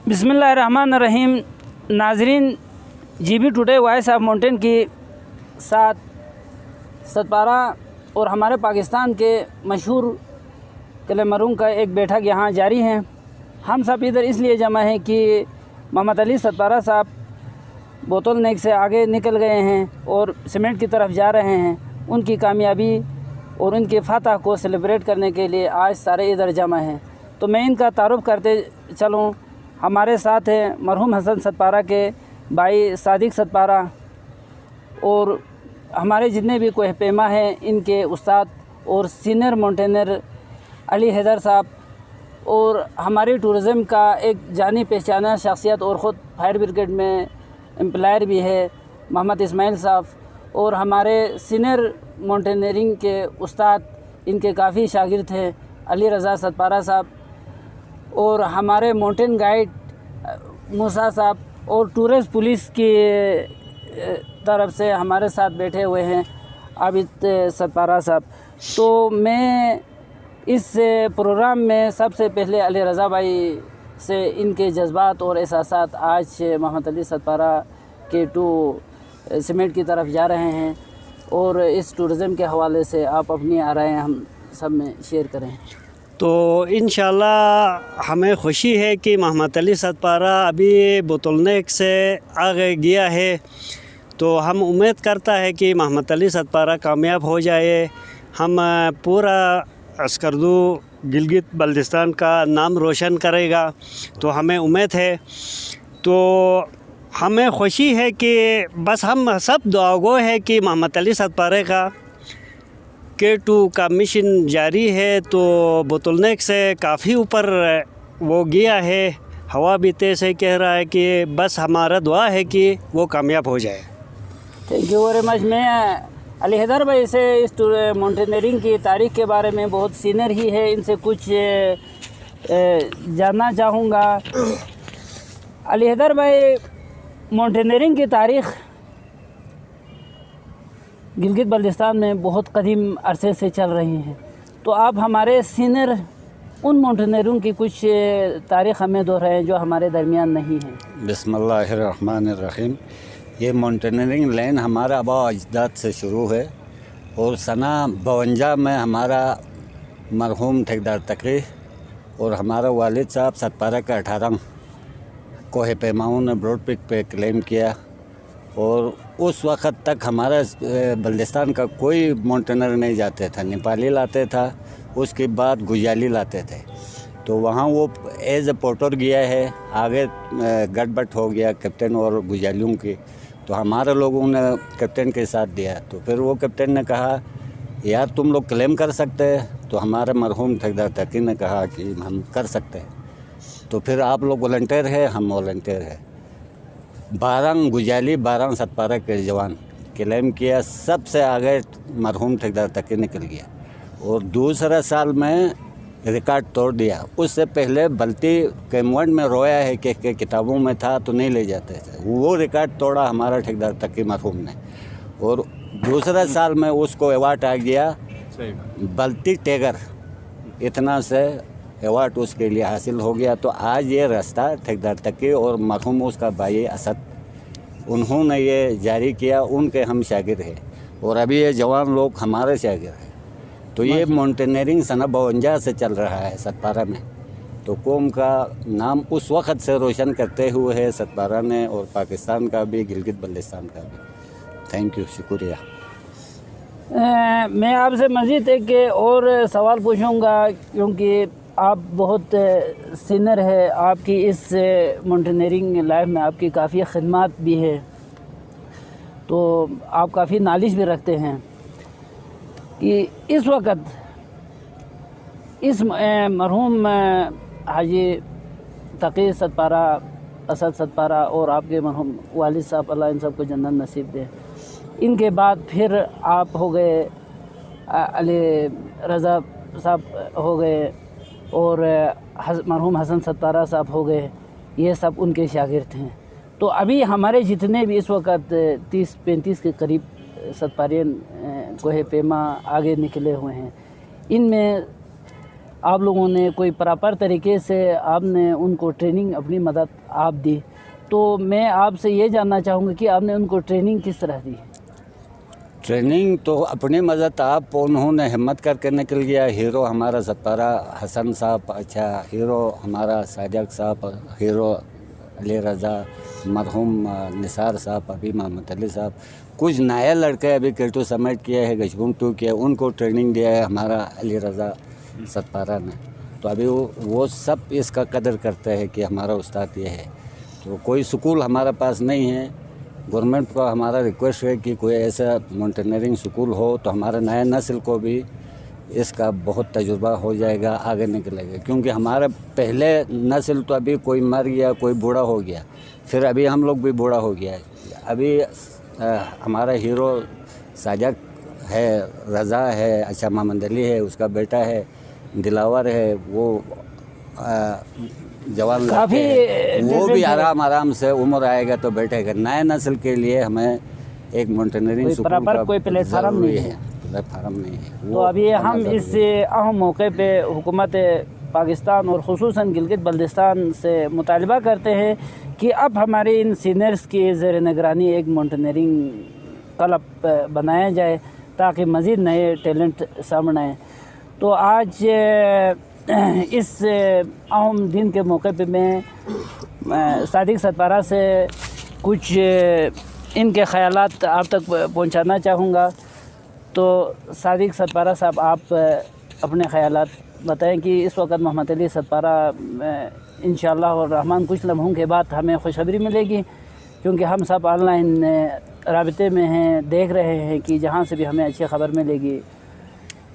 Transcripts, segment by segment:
बिस्मिल्लाहिर्रहमानिर्रहीम। नाजरीन, GB today voice of mountain की साथ सतपारा और हमारे पाकिस्तान के मशहूर किले मरूम का एक बैठक यहाँ जारी है। हम सब इधर इसलिए जमा हैं कि मोहम्मद अली सतपारा साहब बोतल नेक से आगे निकल गए हैं और सीमेंट की तरफ जा रहे हैं। उनकी कामयाबी और उनकी फतह को सेलिब्रेट करने के लिए आज सारे इधर जमा हैं। तो मैं इनका तारुफ करते चलूँ। हमारे साथ हैं मरहूम हसन सतपारा के भाई सादिक सतपारा और हमारे जितने भी कोह पैमा हैं इनके उस्ताद और सीनियर माउंटेनर अली हैदर साहब, और हमारी टूरिज़म का एक जानी पहचाना शख्सियत और ख़ुद फायर ब्रिगेड में एम्प्लॉयर भी है मोहम्मद इस्माइल साहब, और हमारे सीनियर माउंटेनरिंग के उस्ताद इनके काफ़ी शागिर्द हैं अली रज़ा सतपारा साहब, और हमारे माउंटेन गाइड मूसा साहब, और टूरिस्ट पुलिस की तरफ से हमारे साथ बैठे हुए हैं आबिद सतपारा साहब। तो मैं इस प्रोग्राम में सबसे पहले अली रज़ा भाई से इनके जज्बात और एहसासात आज मोहम्मद अली सतपारा के टू सीमेंट की तरफ जा रहे हैं, और इस टूरिज़म के हवाले से आप अपनी आराएं हम सब में शेयर करें। तो इंशाल्लाह हमें खुशी है कि मोहम्मद अली सतपारा अभी बोतलनेक से आगे गया है। तो हम उम्मीद करता है कि मोहम्मद अली सतपारा कामयाब हो जाए। हम पूरा अस्करदू गिलगित बल्तिस्तान का नाम रोशन करेगा, तो हमें उम्मीद है। तो हमें खुशी है कि बस हम सब दुआगो है कि मोहम्मद अली सतपारा का K2 का मिशन जारी है। तो बोतलनेक से काफ़ी ऊपर वो गया है। हवा भी तेज़ है, कह रहा है कि बस हमारा दुआ है कि वो कामयाब हो जाए। Thank you very much. मैं अली हैदर भाई से इस माउंटेनरिंग की तारीख़ के बारे में, बहुत सीनियर ही है, इनसे कुछ जानना चाहूँगा। अली हैदर भाई, माउंटेनरिंग की तारीख़ गिलगित बल्तिस्तान में बहुत कदीम अरसे से चल रही हैं, तो आप हमारे सीनियर उन माउंटेनरों की कुछ तारीख़ हमें दोहराएं जो हमारे दरमियान नहीं है। बिस्मिल्लाहिर्रहमानिर्रहीम। ये माउंटेनरिंग लाइन हमारा आबा अजदाद से शुरू है, और सना 52 में हमारा मरहूम ठेकेदार तकी और हमारा वालिद साहब सतपारा का 18 कोह पैमाओं ने ब्रॉड पिक पे क्लेम किया, और उस वक़्त तक हमारा बल्तिस्तान का कोई माउंटेनर नहीं जाते था। नेपाली लाते था, उसके बाद गुजाली लाते थे। तो वहाँ वो एज ए पोर्टर गया है। आगे गड़बड़ हो गया कैप्टन और गुजालियों की, तो हमारे लोगों ने कैप्टन के साथ दिया। तो फिर वो कैप्टन ने कहा यार तुम लोग क्लेम कर सकते हैं। तो हमारे मरहूम ठेकेदार तकी ने कहा कि हम कर सकते हैं। तो फिर आप लोग वॉलंटियर है, हम वॉलंटियर है। 12 गुजाली 12 सतपारा के जवान क्लेम किया, सबसे आगे मरहूम ठेकेदार तक निकल गया, और दूसरा साल में रिकॉर्ड तोड़ दिया। उससे पहले बल्टी कैमवंड में रोया है कि किताबों में था तो नहीं ले जाते थे, वो रिकॉर्ड तोड़ा हमारा ठेकेदार तकी मरहूम ने, और दूसरा साल में उसको अवार्ड आ गया बल्टी टेगर, इतना से अवार्ड उसके लिए हासिल हो गया। तो आज ये रास्ता ठेकेदार तकी और मरहूम उसका भाई असद, उन्होंने ये जारी किया। उनके हम शागिर हैं, और अभी ये जवान लोग हमारे शागिर हैं। तो ये माउंटेनरिंग सना 52 से चल रहा है सतपारा में। तो कौम का नाम उस वक़्त से रोशन करते हुए है सतपारा ने, और पाकिस्तान का भी, गिलगित बल्तिस्तान का भी। थैंक यू, शुक्रिया। मैं आपसे मज़ीद एक और सवाल पूछूंगा, क्योंकि आप बहुत सीनियर है, आपकी इस माउंटेनरिंग लाइफ में आपकी काफ़ी खिदमत भी है, तो आप काफ़ी नॉलेज भी रखते हैं कि इस वक्त इस मरहूम हाजी तकी सतपारा, असद सतपारा और आपके मरहूम वालिद साहब, अल्लाह इन सब को जन्नत नसीब दे, इनके बाद फिर आप हो गए अली रज़ा साहब हो गए, और मरहूम हसन सतपारा साहब हो गए, ये सब उनके शागिर्द हैं। तो अभी हमारे जितने भी इस वक्त 30-35 के करीब सतपारियन कोह पैमा आगे निकले हुए हैं, इनमें آپ لوگوں نے کوئی پراپر طریقے سے آپ نے ان کو ٹریننگ اپنی مدد آپ دی، تو میں آپ سے یہ جاننا چاہوں گا کہ آپ نے ان کو ٹریننگ کس طرح دی؟ ٹریننگ تو اپنی مدد آپ انہوں نے ہمت کر کے نکل گیا. ہیرو ہمارا ستپارہ حسن صاحب، اچھا ہیرو ہمارا ساجد صاحب، ہیرو علی رضا، مرحوم نثار صاحب، ابھی محمد علی صاحب، کچھ نئے لڑکے ابھی کیٹو سمیٹ کیے ہیں، گشگون 2 کیا، ان کو ٹریننگ دیا ہے ہمارا علی رضا ستپارہ نے. تو ابھی وہ سب اس کا قدر کرتے ہیں کہ ہمارا استاد یہ ہے. تو کوئی سکول ہمارا پاس نہیں ہے. گورنمنٹ کو ہمارا ریکویسٹ ہے کہ کوئی ایسا ماؤنٹینئرنگ سکول ہو تو ہمارے نئے نسل کو بھی اس کا بہت تجربہ ہو جائے گا، آگے نکلے گا. کیونکہ ہمارے پہلے نسل تو ابھی کوئی مر گیا، کوئی بوڑھا ہو گیا، پھر ابھی ہم لوگ بھی بوڑھا ہو گیا ہے. ابھی ہمارا ہیرو ساجد ہے، رضا ہے، اچھا محمد علی ہے، اس کا بیٹا ہے دلاور ہے، وہ جوان لڑکے ہیں، وہ بھی آرام سے عمر آئے گا تو بیٹھے گا. نئے نسل کے لیے ہمیں ایک ماؤنٹینئرنگ سکول کا کوئی پلیٹ فارم نہیں ہے. پلیٹ فارم نہیں ہے. تو ابھی ہم اس اہم موقع پہ حکومت پاکستان اور خصوصاً گلگت بلتستان سے مطالبہ کرتے ہیں کہ اب ہمارے ان سینئرز کی زیر نگرانی ایک ماؤنٹینئرنگ کلب بنایا جائے تاکہ مزید نئے ٹیلنٹ سامنے آئیں. تو آج اس اہم دن کے موقع پہ میں صادق ستپارہ سے کچھ ان کے خیالات آپ تک پہنچانا چاہوں گا. تو صادق ستپارہ صاحب، آپ اپنے خیالات بتائیں کہ اس وقت محمد علی ستپارہ انشاءاللہ الرحمن کچھ لمحوں کے بعد ہمیں خوشخبری ملے گی، کیونکہ ہم سب آن لائن رابطے میں ہیں، دیکھ رہے ہیں کہ جہاں سے بھی ہمیں اچھی خبر ملے گی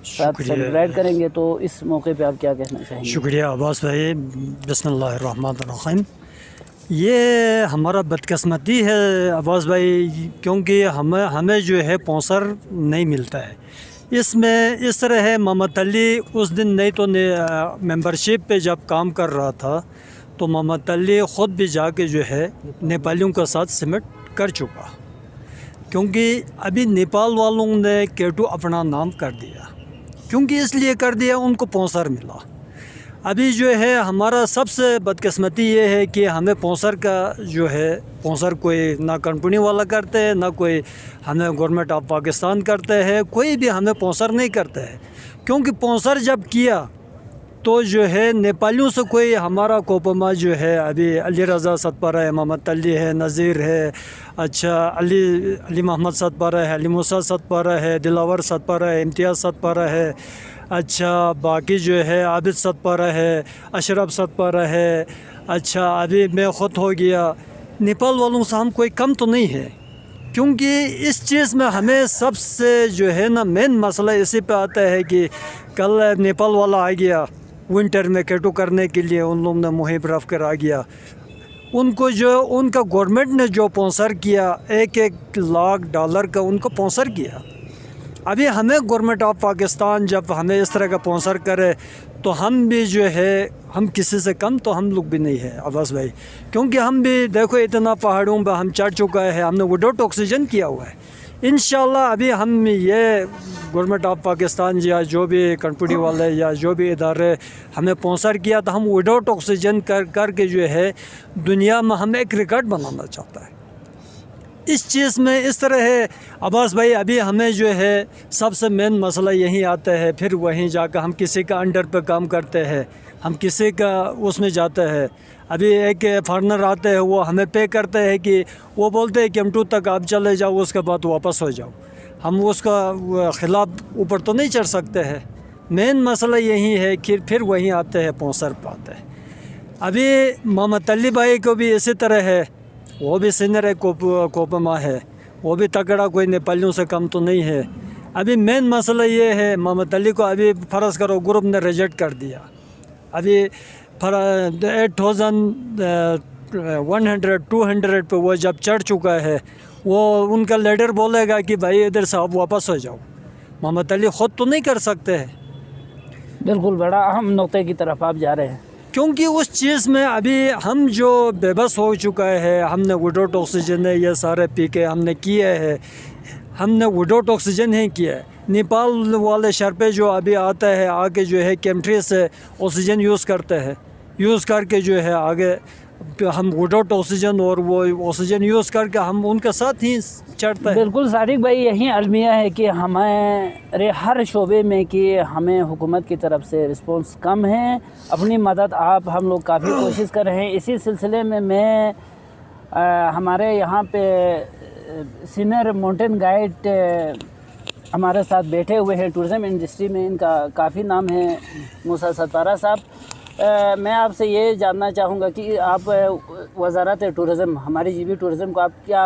ساتھ سیلیبریٹ کریں گے. تو اس موقع پہ آپ کیا کہنا چاہیں گے؟ شکریہ عباس بھائی. بسم اللہ الرحمن الرحیم. یہ ہمارا بدقسمتی ہے عباس بھائی، کیونکہ ہمیں جو ہے اسپانسر نہیں ملتا ہے. اس میں اس طرح ہے، محمد علی اس دن نہیں تو ممبرشپ پہ جب کام کر رہا تھا تو محمد علی خود بھی جا کے جو ہے نیپالیوں کے ساتھ سمٹ کر چکا، کیونکہ ابھی نیپال والوں نے کیٹو اپنا نام کر دیا. کیونکہ اس لیے کر دیا ان کو اسپانسر ملا. ابھی جو ہے ہمارا سب سے بدقسمتی یہ ہے کہ ہمیں اسپانسر کا جو ہے اسپانسر کوئی نہ کمپنی والا کرتے ہے، نہ کوئی ہمیں گورنمنٹ آف پاکستان کرتے ہے، کوئی بھی ہمیں اسپانسر نہیں کرتے ہے. کیونکہ اسپانسر جب کیا تو جو ہے نیپالیوں سے کوئی ہمارا کوپما جو ہے ابھی علی رضا ستپارہ ہے، محمد علی ہے، نذیر ہے، اچھا علی محمد ستپارہ ہے، علی موسیٰ ستپارہ ہے، دلاور ستپارہ ہے، امتیاز ستپارہ ہے، اچھا باقی جو ہے عابد ستپارہ ہے، اشرف ستپارہ ہے، اچھا ابھی میں خود ہو گیا. نیپال والوں سے ہم کوئی کم تو نہیں ہے. کیونکہ اس چیز میں ہمیں سب سے جو ہے نا مین مسئلہ اسی پہ آتا ہے کہ کل نیپال والا آ گیا ونٹر میں کیٹو کرنے کے لیے، ان لوگوں نے مہم رکھ کر آ گیا. ان کو جو ان کا گورنمنٹ نے جو اسپانسر کیا $1 لاکھ کا ان کو اسپانسر کیا. ابھی ہمیں گورنمنٹ آف پاکستان جب ہمیں اس طرح کا اسپانسر کرے تو ہم بھی جو ہے ہم کسی سے کم تو ہم لوگ بھی نہیں ہے عباس بھائی. کیونکہ ہم بھی دیکھو اتنا پہاڑوں پہ ہم چڑھ چکا ہے، ہم نے وداؤٹ آکسیجن کیا ہوا ہے. انشاءاللہ ابھی ہم یہ گورنمنٹ آف پاکستان یا جو بھی کمپنی والے یا جو بھی ادارے ہمیں اسپانسر کیا تو ہم وداؤٹ آکسیجن کر کے جو ہے دنیا میں ہم ایک ریکارڈ بنانا چاہتا ہے. اس چیز میں اس طرح ہے عباس بھائی. ابھی ہمیں جو ہے سب سے مین مسئلہ یہی آتا ہے، پھر وہیں جا کے ہم کسی کا انڈر پہ کام کرتے ہیں، ہم کسی کا اس میں جاتے ہیں. ابھی ایک فارنر آتے ہیں، وہ ہمیں پے کرتے ہیں کہ وہ بولتے ہیں کہ M2 تک آپ چلے جاؤ، اس کے بعد واپس ہو جاؤ. ہم اس کا خلاف اوپر تو نہیں چڑھ سکتے ہیں. مین مسئلہ یہی ہے کہ پھر وہیں آتے ہیں اسپانسر پاتے ہیں. ابھی محمد علی بھائی کو بھی اسی طرح ہے، وہ بھی سینئر ہے، کوپما ہے، وہ بھی تگڑا، کوئی نیپالیوں سے کم تو نہیں ہے. ابھی مین مسئلہ یہ ہے محمد علی کو ابھی فرض کرو گروپ نے ریجیکٹ کر دیا. ابھی 8,100-200 پہ وہ جب چڑھ چکا ہے، وہ ان کا لیڈر بولے گا کہ بھائی ادھر سے آپ واپس ہو جاؤ. محمد علی خود تو نہیں کر سکتے ہیں. بالکل بڑا اہم نقطے کی طرف آپ جا رہے ہیں. کیونکہ اس چیز میں ابھی ہم جو بے بس ہو چکا ہے، ہم نے وداؤٹ آکسیجن ہے یہ سارے پی کے ہم نے کیے ہے، ہم نے وداؤٹ آکسیجن ہی کیا ہے. नेपाल वाले शहर पे जो अभी आता है आगे जो है कैंट्री से ऑक्सीजन यूज़ करते हैं, यूज़ करके जो है आगे हम विदाउट ऑक्सीजन और वो ऑक्सीजन यूज़ करके हम उनके साथ ही चढ़ते हैं। बिल्कुल सादिक भाई, यही अलमिया है कि हमारे हर शोबे में कि हमें हुकूमत की तरफ से रिस्पांस कम है। अपनी मदद आप हम लोग काफ़ी कोशिश कर रहे हैं। इसी सिलसिले में मैं हमारे यहाँ पे सीनियर माउंटेन गाइड हमारे साथ बैठे हुए हैं टूरिज़म इंडस्ट्री में, इनका काफ़ी नाम है मूसा सतपारा साहब। मैं आपसे ये जानना चाहूँगा कि आप वज़ारत टूरिज़म, हमारी जीबी टूरिज़म को आप क्या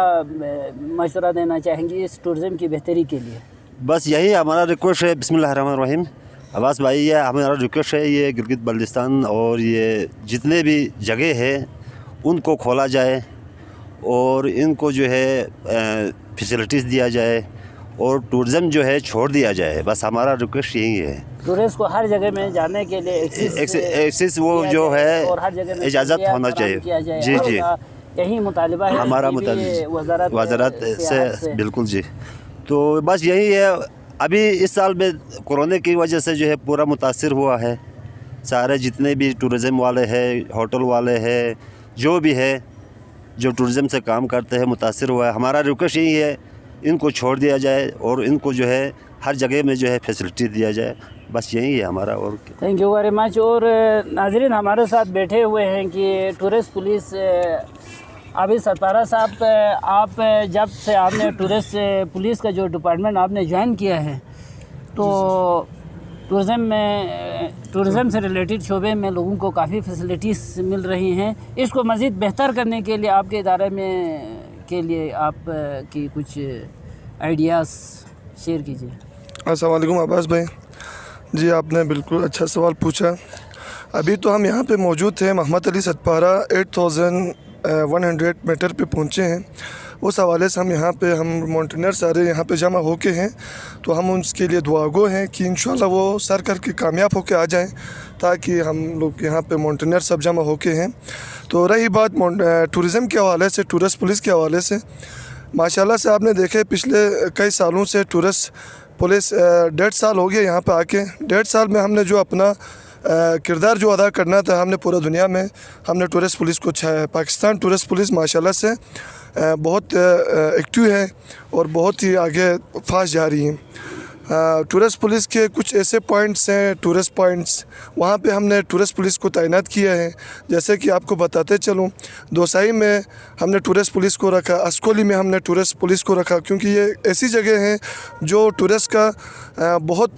मशवरा देना चाहेंगी इस टूरिज़म की बेहतरी के लिए? बस यही हमारा रिक्वेस्ट है। बिस्मिल्लाहिर्रहमानिर्रहीम। अब्बास भाई, ये हमारा रिक्वेस्ट है, ये गिलगित बल्तिस्तान और ये जितने भी जगह है उनको खोला जाए और इनको जो है फैसिलिटीज़ दिया जाए और टूरिज़म जो है छोड़ दिया जाए। बस हमारा रिक्वेस्ट यही है। टूरिस्ट को हर जगह में जाने के लिए एक्सेस वो जो है और हर जगह में इजाज़त होना चाहिए। जी जी, यही मुतालिबा है हमारा वज़ारत से। बिल्कुल जी। तो बस यही है। अभी इस साल में कोरोना की वजह से जो है पूरा मुतासिर हुआ है। सारे जितने भी टूरिज़म वाले हैं, होटल वाले हैं, जो भी है जो टूरिज़म से काम करते हैं, मुतासिर हुआ है। हमारा रिक्वेस्ट यही है, इनको छोड़ दिया जाए और इनको जो है हर जगह में जो है फैसिलिटी दिया जाए। बस यही है हमारा। और थैंक यू वेरी मच। और नाज़रीन, हमारे साथ बैठे हुए हैं कि टूरिस्ट पुलिस अभी सतपारा साहब, आप जब से आपने टूरिस्ट पुलिस का जो डिपार्टमेंट आपने ज्वाइन किया है, तो टूरिज़म से रिलेटेड शोबे में लोगों को काफ़ी फैसिलिटीज़ मिल रही हैं। इसको मज़ीद बेहतर करने के लिए आपके इदारे में के लिए आप की कुछ आइडियाज़ शेयर कीजिए। अस्सलाम वालेकुम अब्बास भाई जी, आपने बिल्कुल अच्छा सवाल पूछा। अभी तो हम यहाँ पे मौजूद थे, मोहम्मद अली सतपारा 8100 मीटर पे पहुँचे हैं। उस हवाले से हम माउंटेनर सारे यहाँ पे जमा होके हैं, तो हम उसके लिए दुआगो हैं कि इंशाल्लाह वो सर करके कामयाब होके आ जाएं, ताकि हम लोग यहाँ पे माउंटेनर सब जमा होके हैं। तो रही बात टूरिज़म के हवाले से, टूरिस्ट पुलिस के हवाले से, माशाल्लाह से आपने देखे पिछले कई सालों से टूरिस्ट पुलिस 1.5 साल हो गया यहाँ पे आके। 1.5 साल में हमने जो अपना किरदार जो अदा करना था, हमने पूरा दुनिया में हमने टूरिस्ट पुलिस को छाया। पाकिस्तान टूरिस्ट पुलिस माशाल्लाह से बहुत एक्टिव है और बहुत ही आगे फास्ट जा रही है। टूरिस्ट पुलिस के कुछ ऐसे पॉइंट्स हैं, टूरिस्ट पॉइंट्स, वहाँ पे हमने टूरिस्ट पुलिस को तैनात किया है। जैसे कि आपको बताते चलूँ, दोसाई में हमने टूरिस्ट पुलिस को रखा, अस्कोली में हमने टूरिस्ट पुलिस को रखा, क्योंकि ये ऐसी जगह हैं जो टूरिस्ट का बहुत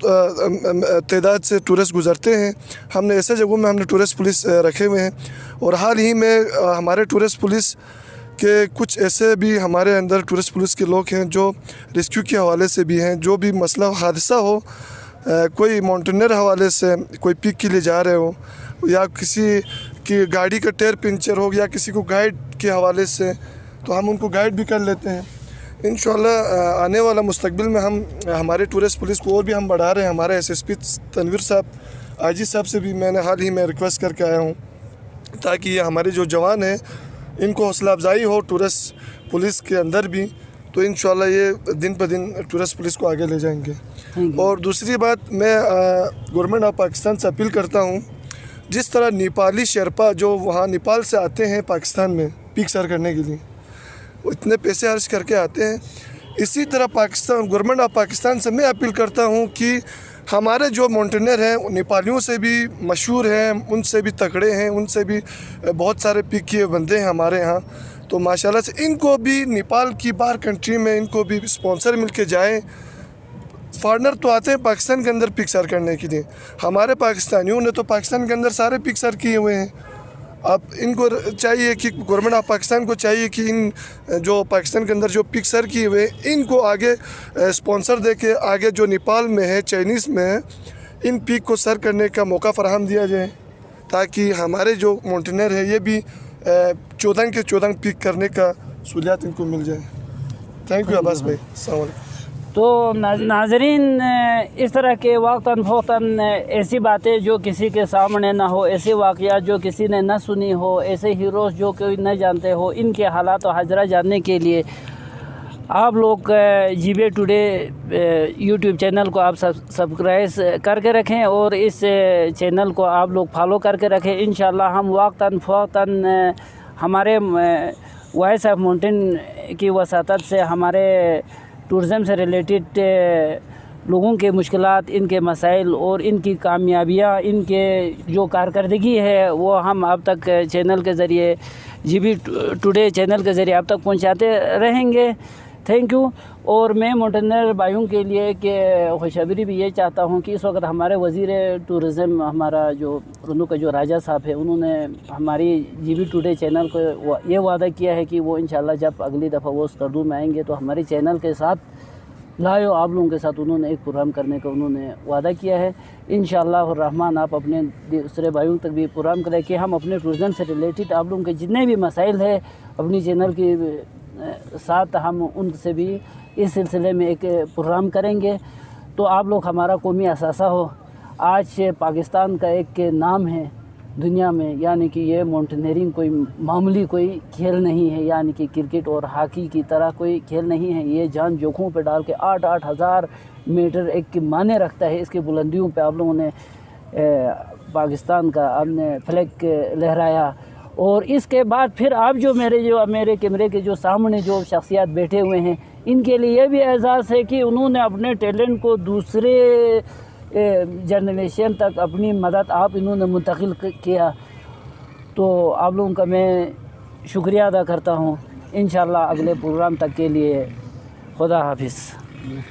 तादाद से टूरिस्ट गुज़रते हैं। हमने ऐसे जगहों में हमने टूरिस्ट पुलिस रखे हुए हैं। और हाल ही में हमारे टूरिस्ट पुलिस के कुछ ऐसे भी हमारे अंदर टूरिस्ट पुलिस के लोग हैं जो रेस्क्यू के हवाले से भी हैं। जो भी मसला हादसा हो, कोई माउंटेनर हवाले से कोई पिक के लिए जा रहे हो, या किसी की गाड़ी का टायर पंचर हो, या किसी को गाइड के हवाले से, तो हम उनको गाइड भी कर लेते हैं। इंशाल्लाह आने वाला मुस्तकबिल में हम हमारे टूरिस्ट पुलिस को और भी हम बढ़ा रहे हैं। हमारे SSP तनवीर साहब, IG साहब से भी मैंने हाल ही में रिक्वेस्ट करके आया हूँ, ताकि ये हमारे जो जवान हैं इनको हौसला अफजाई हो टूरिस्ट पुलिस के अंदर भी। तो इंशाल्लाह ये दिन पर दिन टूरिस्ट पुलिस को आगे ले जाएंगे। और दूसरी बात, मैं गवर्नमेंट ऑफ पाकिस्तान से अपील करता हूँ, जिस तरह नेपाली शेरपा जो वहाँ नेपाल से आते हैं पाकिस्तान में पीक सर करने के लिए, वो इतने पैसे खर्च करके आते हैं, इसी तरह पाकिस्तान गवर्नमेंट ऑफ पाकिस्तान से मैं अपील करता हूँ कि हमारे जो माउंटेनर हैं नेपालियों से भी मशहूर हैं, उनसे भी तगड़े हैं, उनसे भी बहुत सारे पिक किए बंदे हैं हमारे यहाँ। तो माशाल्लाह से इनको भी नेपाल की बाहर कंट्री में इनको भी स्पॉन्सर मिल के जाएँ। फॉरनर तो आते हैं पाकिस्तान के अंदर पिक सर करने के लिए, हमारे पाकिस्तानियों ने तो पाकिस्तान के अंदर सारे पिक सर किए हुए हैं। अब इनको चाहिए कि गवर्नमेंट ऑफ पाकिस्तान को चाहिए कि इन जो पाकिस्तान के अंदर जो पिक सर किए हुए इनको आगे स्पॉन्सर दे के आगे जो नेपाल में है, चाइनीज़ में है, इन पिक को सर करने का मौका फराहम दिया जाए, ताकि हमारे जो माउंटेनर है ये भी 14 के 14 पिक करने का सहूलियत इनको मिल जाए। थैंक यू अब्बास भाई। अस्सलाम वालेकुम। तो नाज़रीन, इस तरह के वक्तन फ़ौतन ऐसी बातें जो किसी के सामने ना हो, ऐसे वाक़यात जो किसी ने न सुनी हो, ऐसे हीरोज़ जो कोई न जानते हो, इनके हालात और हाजरा जानने के लिए आप लोग जीबी टुडे यूट्यूब चैनल को आप सब्सक्राइब करके रखें और इस चैनल को आप लोग फॉलो करके रखें। इंशाल्लाह हम वक्तन फ़ौक़तन हमारे वॉइस ऑफ माउंटेन की वसातत से हमारे टूरिज़म से रिलेटेड लोगों के मुश्किलात, इनके मसाइल और इनकी कामयाबियाँ, इनके जो कारकर्दगी है वो हम अब तक चैनल के ज़रिए जीबी टुडे चैनल के ज़रिए अब तक पहुँचाते रहेंगे। Thank you. और मैं माउंटेनर भाइयों के लिए कि खुशखबरी भी ये चाहता हूँ कि इस वक्त हमारे वज़ीर टूरिज़म, हमारा जो रुनु का जो राजा साहब है, उन्होंने हमारी जीबी टुडे चैनल को ये वादा किया है कि वो इंशाल्लाह जब अगली दफ़ा वो उस करदू में आएंगे तो हमारे चैनल के साथ लायो आप लोगों के साथ उन्होंने एक प्रोग्राम करने का उन्होंने वादा किया है। इंशाअल्लाह रहमान आप अपने दूसरे भाइयों तक भी प्रोग्राम करें कि हम अपने टूरिज़म से रिलेटेड आप लोगों के जितने भी मसाइल है अपनी चैनल के साथ हम उनसे भी इस सिलसिले में एक प्रोग्राम करेंगे। तो आप लोग हमारा कौमी असासा हो। आज पाकिस्तान का एक नाम है दुनिया में, यानी कि ये माउंटेनियरिंग कोई मामूली कोई खेल नहीं है, यानी कि क्रिकेट और हॉकी की तरह कोई खेल नहीं है। ये जान जोखों पे डाल के 8-8 हज़ार मीटर एक की माने रखता है। इसकी बुलंदियों पे आप लोगों ने पाकिस्तान का आपने फ्लैग लहराया। और इसके बाद फिर आप जो मेरे कैमरे के जो सामने जो शख्सियत बैठे हुए हैं, इनके लिए ये भी एहसास है कि उन्होंने अपने टैलेंट को दूसरे जनरेशन तक अपनी मदद आप इन्होंने मुंतकिल किया। तो आप लोगों का मैं शुक्रिया अदा करता हूँ। इंशाअल्लाह अगले प्रोग्राम तक के लिए खुदा हाफिज़।